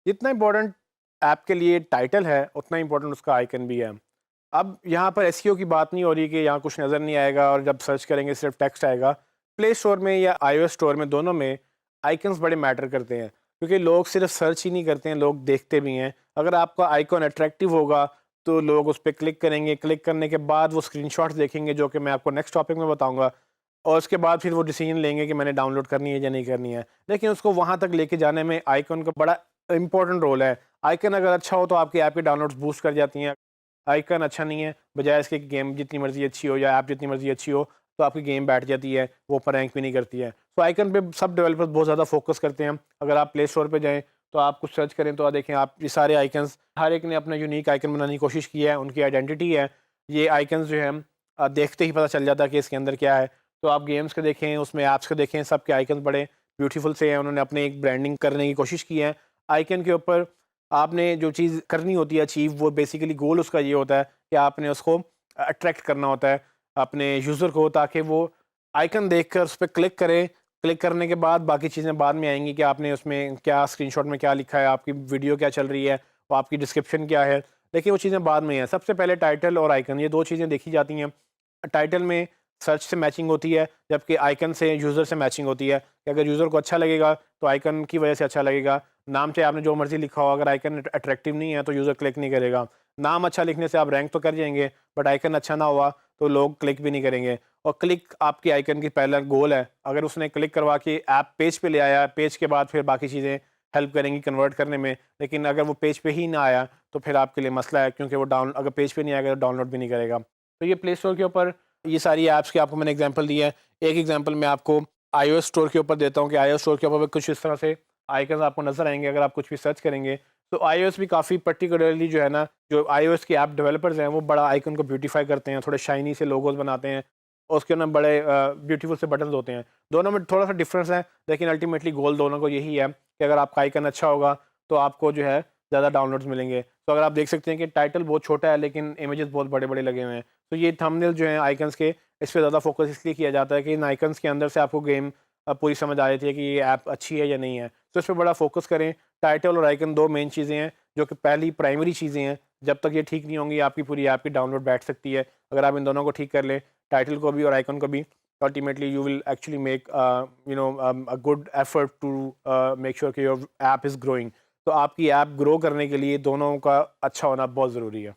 जितना important app के लिए टाइटल है, उतना इम्पोर्टेंट उसका आइकन भी है। अब यहाँ पर एसईओ की बात नहीं हो रही कि यहाँ कुछ नज़र नहीं आएगा और जब सर्च करेंगे सिर्फ टेक्स्ट आएगा। प्ले स्टोर में या आईओएस स्टोर में, दोनों में आइकन्स बड़े मैटर करते हैं, क्योंकि लोग सिर्फ सर्च ही नहीं करते हैं, लोग देखते भी हैं। अगर आपका आइकॉन अट्रैक्टिव होगा तो लोग उस पे क्लिक करेंगे, क्लिक करने के बाद वो स्क्रीनशॉट्स देखेंगे, जो कि मैं आपको नेक्स्ट टॉपिक में बताऊँगा, और उसके बाद फिर वो डिसीजन लेंगे कि मैंने डाउनलोड करनी है या नहीं करनी है। लेकिन उसको वहाँ तक लेके जाने में आइकॉन का बड़ा इंपॉर्टेंट रोल है। आइकन अगर अच्छा हो तो आपकी ऐप की डाउनलोड्स बूस्ट कर जाती हैं। आइकन अच्छा नहीं है, बजाय इसके कि गेम जितनी मर्ज़ी अच्छी हो या ऐप जितनी मर्ज़ी अच्छी हो, तो आपकी गेम बैठ जाती है, वो ऊपर रैंक भी नहीं करती है। तो आइकन पे सब डेवलपर्स बहुत ज़्यादा फोकस करते हैं। अगर आप प्ले स्टोर पे जाएँ, तो आप कुछ सर्च करें तो आप देखें, आप ये सारे आइकन्स, हर एक ने अपना यूनिक आइकन बनाने की कोशिश की है, उनकी आइडेंटिटी है। ये आइकन्स जो है देखते ही पता चल जाता है कि इसके अंदर क्या है। तो आप गेम्स के देखें, उसमें ऐप्स के देखें, सबके आइकन बड़े ब्यूटीफुल से हैं, उन्होंने अपने एक ब्रांडिंग करने की कोशिश की है। आइकन के ऊपर आपने जो चीज़ करनी होती है अचीव, वो बेसिकली गोल उसका ये होता है कि आपने उसको अट्रैक्ट करना होता है अपने यूज़र को, ताकि वो आइकन देखकर उस पे क्लिक करें। क्लिक करने के बाद बाकी चीज़ें बाद में आएँगी कि आपने उसमें क्या स्क्रीनशॉट में क्या लिखा है, आपकी वीडियो क्या चल रही है, और आपकी डिस्क्रिप्शन क्या है। लेकिन वो चीज़ें बाद में हैं। सबसे पहले टाइटल और आइकन, ये 2 चीज़ें देखी जाती हैं। टाइटल में सर्च से मैचिंग होती है, जबकि आइकन से यूज़र से मैचिंग होती है, कि अगर यूज़र को अच्छा लगेगा तो आइकन की वजह से अच्छा लगेगा। नाम चाहे आपने जो मर्ज़ी लिखा हो, अगर आइकन अट्रैक्टिव नहीं है तो यूज़र क्लिक नहीं करेगा। नाम अच्छा लिखने से आप रैंक तो कर जाएँगे, बट आइकन अच्छा ना हुआ तो लोग क्लिक भी नहीं करेंगे। और क्लिक आपकी आइकन की पहला गोल है। अगर उसने क्लिक करवा के ऐप पेज पे ले आया, पेज के बाद फिर बाकी चीज़ें हेल्प करेंगी कन्वर्ट करने में। लेकिन अगर वो पेज पे ही ना आया तो फिर आपके लिए मसला है, क्योंकि वो अगर पेज पे नहीं आएगा तो डाउनलोड भी नहीं करेगा। तो ये प्ले स्टोर के ऊपर ये सारी ऐप्स की आपको मैंने एग्जांपल दी है। एक एग्जांपल मैं आपको आईओएस स्टोर के ऊपर देता हूँ कि आईओएस स्टोर के ऊपर भी कुछ इस तरह से आइकन्स आपको नज़र आएँगे अगर आप कुछ भी सर्च करेंगे। तो आईओएस भी काफ़ी पर्टिकुलरली जो है ना, जो आईओएस के ऐप डेवलपर्स हैं, वो बड़ा आइकन को ब्यूटीफाई करते हैं, थोड़े शाइनी से लोगोज़ बनाते हैं, और उसके ना बड़े ब्यूटीफुल से बटन्स होते हैं। दोनों में थोड़ा-सा डिफरेंस है, लेकिन अल्टीमेटली गोल दोनों को यही है कि अगर आपका आइकन अच्छा होगा, तो आपको जो है ज़्यादा डाउनलोड्स मिलेंगे। तो अगर आप देख सकते हैं कि टाइटल बहुत छोटा है, लेकिन इमेजेस बहुत बड़े-बड़े लगे हुए हैं। तो ये थंबनेल जो हैं आइकन्स के, इस पे ज़्यादा फोकस इसलिए किया जाता है कि इन आइकन्स के अंदर से आपको गेम पूरी समझ आ जाती है कि ये ऐप अच्छी है या नहीं है। तो इस पे बड़ा फोकस करें। टाइटल और आइकन 2 मेन चीज़ें हैं, जो कि पहली प्राइमरी चीज़ें हैं। जब तक ये ठीक नहीं होंगी, आपकी पूरी ऐप की डाउनलोड बैठ सकती है। अगर आप इन दोनों को ठीक कर लें, टाइटल को भी और आइकन को भी, ultimately you will actually make a good effort to make sure कि योर ऐप इज़ ग्रोइंग। तो आपकी ऐप ग्रो करने के लिए दोनों का अच्छा होना बहुत ज़रूरी है।